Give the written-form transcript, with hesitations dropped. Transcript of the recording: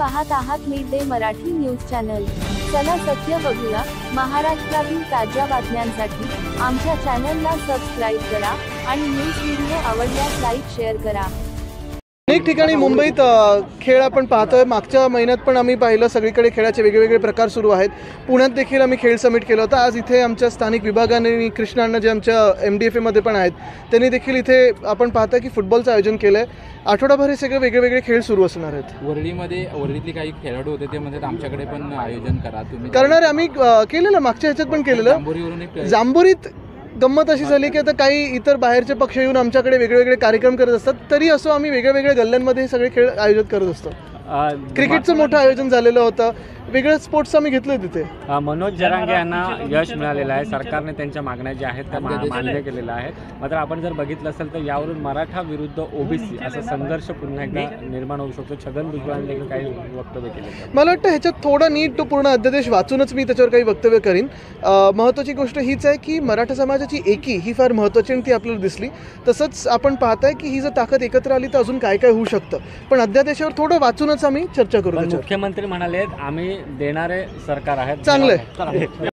पाहत आहात mid day Marathi news channel. चला सत्य बघूया। महाराष्ट्रातील ताज्या बातम्यांसाठी आमच्या चॅनलला सबस्क्राइब करा आणि न्यूज व्हिडिओ आवडल्यास लाईक शेअर करा। अनेक ठिकाणी मुंबईत खेळ आपण पाहतोय। मागच्या महिन्यात पण आम्ही पाहिलं सगळीकडे खेळाचे वेगवेगळे प्रकार सुरू आहेत। पुण्यात देखील आम्ही खेळ समिट केलं होतं। आज इथे आमच्या स्थानिक विभागाने कृष्णांना जे आमच्या MDFA मध्ये पण आहेत त्यांनी देखील इथे आपण पाहता की फुटबॉलचं आयोजन केलंय। आठवडाभर हे सगळे वेगवेगळे खेळ सुरू असणार आहेत। वरळीतले काही खेळाडू होते ते म्हणतात आमच्याकडे पण आयोजन करा तुम्ही करणार। आम्ही केलेलं मागच्या ह्याच्यात पण केलेलं। जांभुरीत गंमत अशी झाली की आता काही इतर बाहेरचे पक्ष येऊन आमच्याकडे वेगवेगळे कार्यक्रम करत असतात, तरी असो आम्ही वेगवेगळ्या गल्ल्यांमध्ये सगळे खेळ आयोजित करत असतो। क्रिकेटचं मोठं आयोजन झालेलं होतं, वेगळं स्पोर्ट्स आम्ही घेतलं तिथे। मनोज जरांगे यांना यश मिळालेलं आहे। सरकारने त्यांच्या मागण्या ज्या आहेत त्या मान्य केलेल्या आहेत। मात्र आपण जर बघितलं असेल तर यावरून मराठा विरुद्ध OBC असा संघर्ष पुन्हा एकदा निर्माण होऊ शकतो। छगन भुजबळांनी देखील काही वक्तव्य केले। मला वाटतं ह्याच्यात थोडा नीट तो पूर्ण अध्यादेश वाचूनच मी त्याच्यावर काही वक्तव्य करीन। महत्त्वाची गोष्ट हीच आहे की मराठा समाजाची एकी ही फार महत्त्वाची आणि ती आपल्याला दिसली। तसंच आपण पाहताय की ही जर ताकद एकत्र आली तर अजून काय काय होऊ शकतं, पण अध्यादेशावर थोडं वाचूनच आम्ही चर्चा करू। मुख्यमंत्री म्हणाले आम्ही देणारे सरकार आहेत। चांगलं आहे।